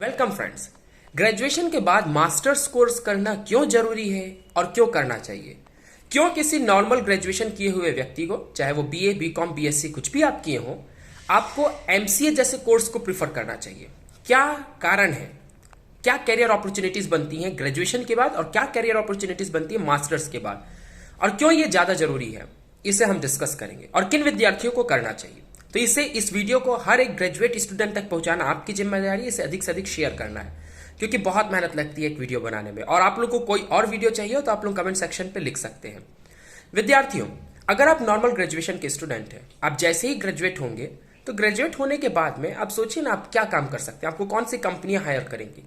Welcome friends. Graduation के बाद masters course करना क्यों जरूरी है और क्यों करना चाहिए? क्यों किसी नॉर्मल ग्रेजुएशन किए हुए व्यक्ति को, चाहे वो बीए, बीकॉम, बीएससी कुछ भी आप किए हो, आपको एमसीए जैसे कोर्स को प्रिफर करना चाहिए? क्या कारण है? क्या कैरियर अपॉर्चुनिटीज बनती हैं ग्रेजुएशन के बाद और क्या कैरियर अपॉर्चुनिटीज बनती है मास्टर्स के बाद, और क्यों ये ज्यादा जरूरी है, इसे हम डिस्कस करेंगे। और किन विद्यार्थियों को करना चाहिए। तो इस वीडियो को हर एक ग्रेजुएट स्टूडेंट तक पहुंचाना आपकी जिम्मेदारी है। इसे अधिक से अधिक शेयर करना है, क्योंकि बहुत मेहनत लगती है एक वीडियो बनाने में। और आप लोग को कोई और वीडियो चाहिए हो तो आप लोग कमेंट सेक्शन पे लिख सकते हैं। विद्यार्थियों, अगर आप नॉर्मल ग्रेजुएशन के स्टूडेंट हैं, आप जैसे ही ग्रेजुएट होंगे तो ग्रेजुएट होने के बाद में आप सोचिए ना, आप क्या काम कर सकते हैं, आपको कौन सी कंपनियां हायर करेंगी।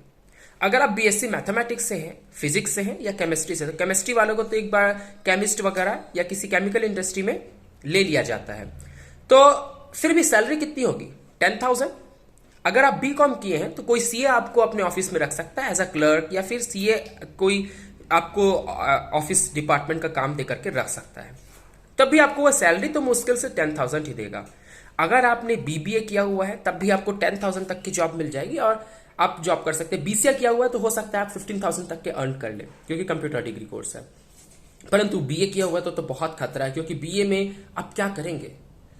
अगर आप बीएससी मैथमेटिक्स से हैं, फिजिक्स से हैं या केमिस्ट्री से, तो केमिस्ट्री वालों को तो एक बार केमिस्ट वगैरह या किसी केमिकल इंडस्ट्री में ले लिया जाता है। तो फिर भी सैलरी कितनी होगी? 10,000। अगर आप बीकॉम किए हैं तो कोई सीए आपको अपने ऑफिस में रख सकता है एज अ क्लर्क, या फिर सीए कोई आपको ऑफिस डिपार्टमेंट का काम दे करके रख सकता है। तब भी आपको वह सैलरी तो मुश्किल से 10,000 ही देगा। अगर आपने बीबीए किया हुआ है तब भी आपको 10,000 तक की जॉब मिल जाएगी और आप जॉब कर सकते हैं। बीसीए किया हुआ है तो हो सकता है आप 15,000 तक के अर्न कर ले, क्योंकि कंप्यूटर डिग्री कोर्स है। परंतु बीए किया हुआ है तो बहुत खतरा है, क्योंकि बीए में आप क्या करेंगे?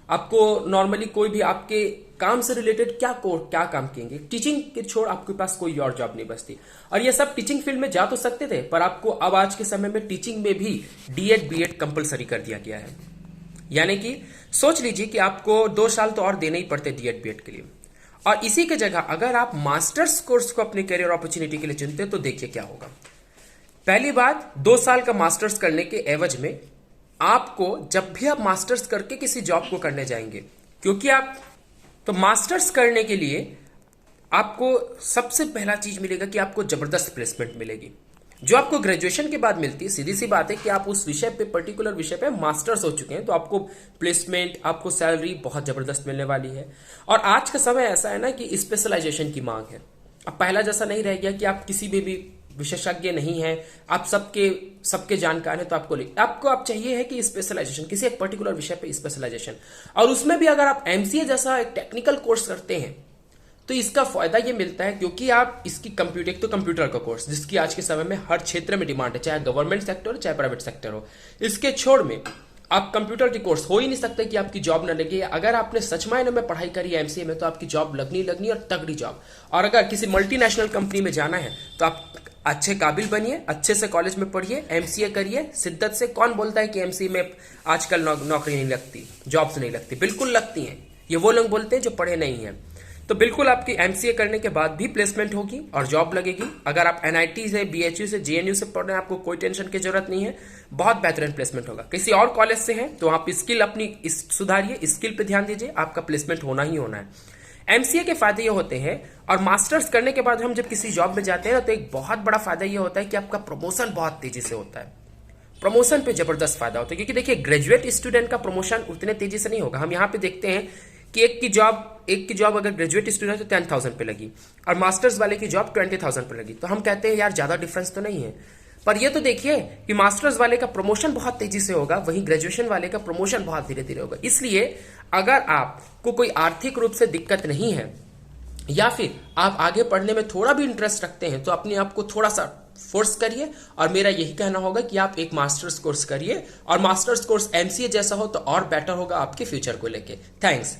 आपको नॉर्मली कोई भी आपके काम से रिलेटेड क्या काम करेंगे? टीचिंग के छोड़ आपके पास कोई और जॉब नहीं बचती। और ये सब टीचिंग फील्ड में जा तो सकते थे, पर आपको अब आज के समय में टीचिंग में भी डीएड बीएड कंपलसरी कर दिया गया है। यानी कि सोच लीजिए कि आपको 2 साल तो और देने ही पड़ते डीएड बीएड के लिए। और इसी के जगह अगर आप मास्टर्स कोर्स को अपने करियर अपॉर्चुनिटी के लिए चुनते तो देखिए क्या होगा। पहली बात, 2 साल का मास्टर्स करने के एवज में आपको, जब भी आप मास्टर्स करके किसी जॉब को करने जाएंगे, क्योंकि आप तो मास्टर्स करने के लिए आपको सबसे पहला चीज मिलेगा कि आपको जबरदस्त प्लेसमेंट मिलेगी, जो आपको ग्रेजुएशन के बाद मिलती है। सीधी सी बात है कि आप उस विषय पे, पर्टिकुलर विषय पे मास्टर्स हो चुके हैं, तो आपको प्लेसमेंट, आपको सैलरी बहुत जबरदस्त मिलने वाली है। और आज का समय ऐसा है ना कि स्पेशलाइजेशन की मांग है। अब पहला जैसा नहीं रह गया कि आप किसी भी विशेषज्ञ नहीं है, आप सबके जानकार हैं, तो आपको आप चाहिए है कि स्पेशलाइजेशन, किसी एक पर्टिकुलर विषय पे स्पेशलाइजेशन। और उसमें भी अगर आप एमसीए जैसा एक टेक्निकल कोर्स करते हैं तो इसका फायदा ये मिलता है, क्योंकि आप इसकी एक तो कंप्यूटर का कोर्स, जिसकी आज के समय में हर क्षेत्र में डिमांड है, चाहे गवर्नमेंट सेक्टर हो चाहे प्राइवेट सेक्टर हो। इसके छोड़ में आप कंप्यूटर के कोर्स हो ही नहीं सकते कि आपकी जॉब न लगे। अगर आपने सच मायने में पढ़ाई करी है एमसीए में तो आपकी जॉब लगनी और तगड़ी जॉब। और अगर किसी मल्टीनेशनल कंपनी में जाना है तो आप अच्छे काबिल बनिए, अच्छे से कॉलेज में पढ़िए, एमसीए करिए शिद्दत से। कौन बोलता है कि एमसीए में आजकल नौकरी नहीं लगती, जॉब्स नहीं लगती? बिल्कुल लगती हैं। ये वो लोग बोलते हैं जो पढ़े नहीं हैं। तो बिल्कुल आपकी एमसीए करने के बाद भी प्लेसमेंट होगी और जॉब लगेगी। अगर आप एनआईटी से, बीएचयू से, जेएनयू से पढ़ रहे हैं, आपको कोई टेंशन की जरूरत नहीं है, बहुत बेहतरीन प्लेसमेंट होगा। किसी और कॉलेज से हैं तो आप स्किल अपनी सुधारिए, स्किल पे ध्यान दीजिए, आपका प्लेसमेंट होना ही होना है। एमसीए के फायदे ये होते हैं, और मास्टर्स करने के बाद हम जब किसी जॉब में जाते हैं ना, तो एक बहुत बड़ा फायदा ये होता है कि आपका प्रमोशन बहुत तेजी से होता है। प्रमोशन पे जबरदस्त फायदा होता है, क्योंकि देखिए ग्रेजुएट स्टूडेंट का प्रमोशन उतने तेजी से नहीं होगा। हम यहाँ पे देखते हैं कि एक की जॉब अगर ग्रेजुएट स्टूडेंट तो 10,000 पे लगी और मास्टर्स वाले की जॉब 20,000 पे लगी, तो हम कहते हैं यार ज्यादा डिफरेंस तो नहीं है। पर ये तो देखिए कि मास्टर्स वाले का प्रमोशन बहुत तेजी से होगा, वहीं ग्रेजुएशन वाले का प्रमोशन बहुत धीरे धीरे होगा। इसलिए अगर आपको कोई आर्थिक रूप से दिक्कत नहीं है, या फिर आप आगे पढ़ने में थोड़ा भी इंटरेस्ट रखते हैं, तो अपने आप को थोड़ा सा फोर्स करिए। और मेरा यही कहना होगा कि आप एक मास्टर्स कोर्स करिए, और मास्टर्स कोर्स एमसीए जैसा हो तो और बेटर होगा आपके फ्यूचर को लेके। थैंक्स।